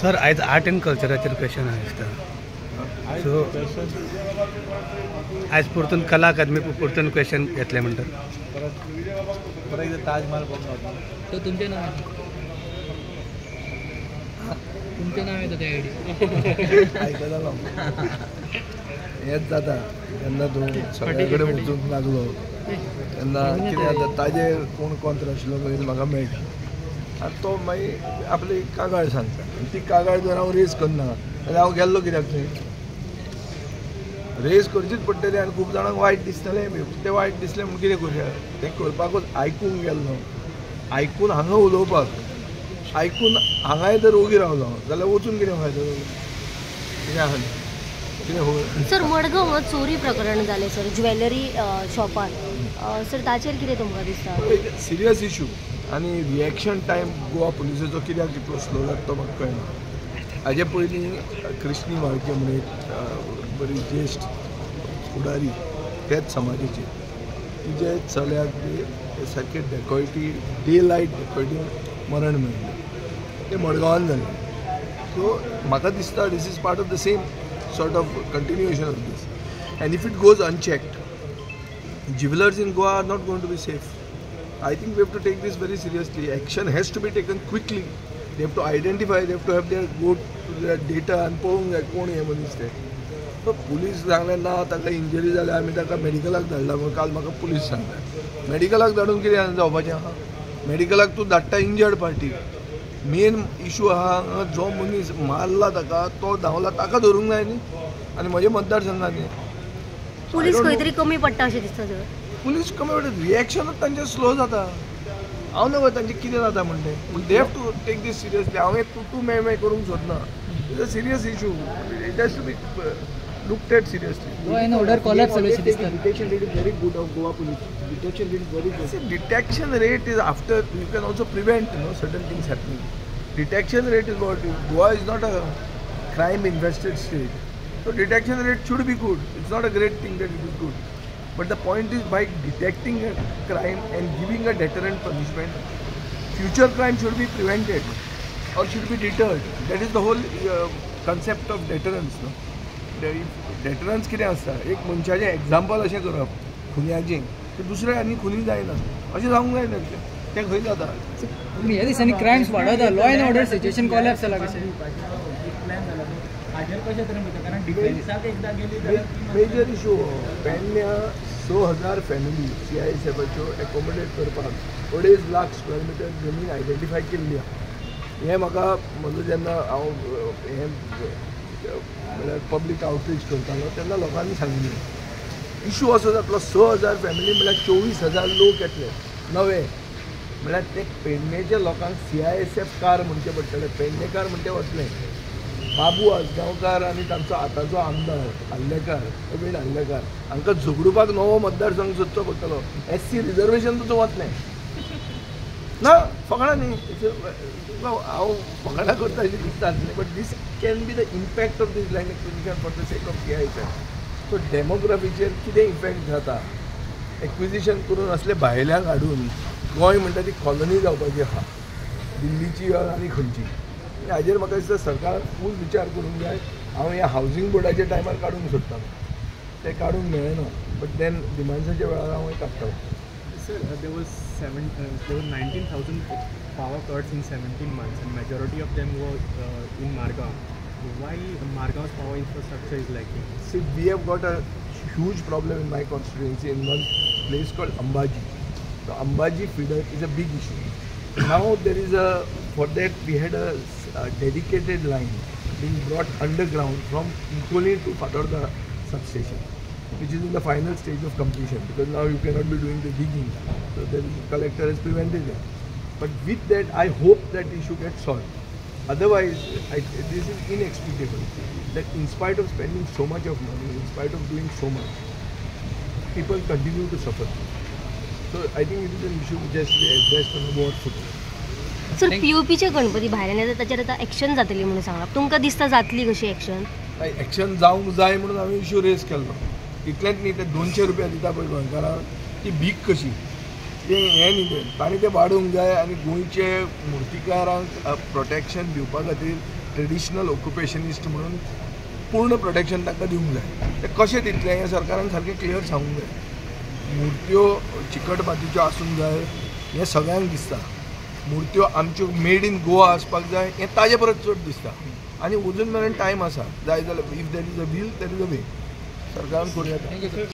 Sir आज art end कल्चराचेर question आसता so आज परतून कला अकादमी परतून क्वेश्चन घेतले म्हणटात परत ताज महाल तो तुमचे नाव आहे तुमचे नाव येतं त्या आयकला हेच जाता जेन्ना तूं सगळे कडेन वचूंक लागलो तेन्ना कितें जाता ताजेर कोण कोंत्र आशिल्लो पळय म्हाका मेळटा आनी तो मागीर आपली कागाळ सांगता ती कागाळ जर हांव रेज करना जाल्यार हांव गेल्लो कित्याक थंय रेज करचीच पडटली आनी खूब जाणांक वायट दिसतलें बी तें वायट दिसलें म्हूण कितें करुया तें करपाकूच आयकूंक गेल्लो आयकून हांगा उलोवपाक आयकून हांगाय जर ओगी रावलो जाल्यार वचून कितें फायदो कितें आहा कितें खबर सर मडगांव चोरी प्रकरण जालें सर ज्वेलरी शॉपार सर ताचेर कितें तुमकां दिसता सिरियस इशू आनी रिएक्शन टायम गोवा पुलिसाचो कित्याक इतलो स्लो जाता तो म्हाका कळना हाजे पयलीं कृष्णी वाळके म्हणून एक बरी ज्येश्ठ फुडारी तेच समाजाची तिजे चल्याक सारके डेकॉयटी डे लायट डेकॉयटी मरण मेळ्ळें तें मडगांवान जालें सो म्हाका दिसता this is part of the same sort of continuation of this, and if it goes unchecked, jewelers in Goa are not going to be safe. I think we have to take this very seriously. Action has to be taken quickly. They have to identify, they have to have their go to their data and पळोवंक जाय कोण हे मनीस ते तो police सांगलें ना ताका इंजरी जाल्या आमी ताका मेडिकलाक धाडला म्हणून काल म्हाका पुलीस सांगलें मेडिकलाक धाडून कितें जावपाचें आहा मेडिकलाक तूं धाडटा इंजर्ड पार्टी मेन इशू आहा जो मनीस मारला ताका तो धांवला ताका धरूंक जाय न्ही आनी म्हज्या मतदारसंघात न्ही पुलीस खंय तरी कमी पडटा अशें दिसता सर पुलीस कमी पडटा रिएक्शनूच तांचें स्लो जाता हांव नकळो तांचें कितें जाता म्हणटें पूण they have to take this seriously हांव तूं मे करूंक सोदना it's a serious issue it has to be looked at seriously. Law and order collapse detection rate is very good of Goa police. Detection rate is very good. See, detection rate is after you can also prevent certain things happening. Detection rate is what Goa is not a crime infested state. So detection rate should be good. It's not a great thing that it is good. But the point is by detecting a crime and giving a deterrent punishment, future crime should be prevented or should be deterred. That is the whole concept of deterrence. No? डेटरन्स कितें आसता एक मनशाचें example अशें करप खुन्याचें ते दुसरें आनी खुनी जायना अशें जावंक जायना तें खंय जाता ह्या दिसांनी क्रायम्स वाडता law and order situation collapse जाला कशें मेजर इशू पेडण्या 6,000 फॅमिली CISFच्यो एकोमोडेट करपाक 2.5 लाख स्क्वेअर मिटर जमीन आयडेंटिफाय केल्ली आहा हें म्हाका म्हजो जेन्ना हांव हें म्हळ्यार पब्लीक आउटरीच करतालो तेन्ना लोकांनी सांगिल्लें इशू असो जातलो 6,000 फॅमिली म्हळ्यार 24,000 लोक येतले नवे म्हळ्यार ते पेडणेच्या लोकांक CISF कार म्हणचे पडटले पेडणेकार म्हणटे वतले बाबू आसगांवकार आनी तांचो आतांचो आमदार हल्लेकार प्रवीण हल्लेकार हांकां झगडूपाक नवो मतदारसंघ सोदचो पडटलो SC रिजर्वेशन तुजो वतलें ना फकाणां न्ही हांव फकाणां करता अशें दिसता but this can be the impact of this land acquisition for the sake of CISF so डेमोग्राफीचेर कितें इफेक्ट जाता एक्विजिशन करून असले भायल्यांक हाडून गोंय म्हणटा ती कॉलनी जावपाची आहा दिल्लीची आनी खंयची हाजेर म्हाका दिसता सरकारान फूल विचार करूंक जाय हांव ह्या हावजींग बोर्डाच्या टायमार काडूंक सोदतालो तें काडूंक मेळना बट देन डिमांड्साच्या वेळार हांव काडटालो Sir, there were 19,000 power cuts in 17 months, and majority of them were in Margaon. Why Margaon's power infrastructure is lacking? See, we have got a huge problem in my constituency in one place called Ambaji. The Ambaji feeder is a big issue. Now there is for that we had a dedicated line being brought underground from Ikoli to Fatorda substation, which is in the final stage of completion because now you cannot be doing the digging. So the collector has prevented it. But with that, I hope that issue gets solved. Otherwise, this is inexplicable that in spite of spending so much of money, in spite of doing so much, people continue to suffer. So I think it is an issue which has to be addressed on a more footing. Sir POPचे गणपती भायर येता ताचेर आतां action जातली म्हणून सांगला तुमकां दिसता जातली कशी एक्शन एक्शन जावंक जाय म्हणून हांवें इश्यू रेज केल्लो इतलेंच न्ही ते 200 रुपया दिता पळय गोंयकारांक ती भीक कशी तें हें न्ही तें तांणी तें वाडोवंक जाय आनी गोंयचे मुर्तीकारांक प्रोटेक्शन दिवपा खातीर ट्रेडिशनल ऑक्युपेशनिस्ट म्हणून पूर्ण प्रोटेक्शन तांकां दिवंक जाय. तें कशें दितलें हें सरकारान सारकें क्लियर सांगूंक जाय. मुर्त्यो चिकट मातयेच्यो आसूंक जाय हें सगळ्यांक दिसता. मुर्त्यो आमच्यो मेड इन गोवा आसपाक जाय हें ताजे परस चड दिसता. आनी अजून मेरेन टायम आसा. जाय जाल्यार if there is a will there is a way. सरकारान करूं येता.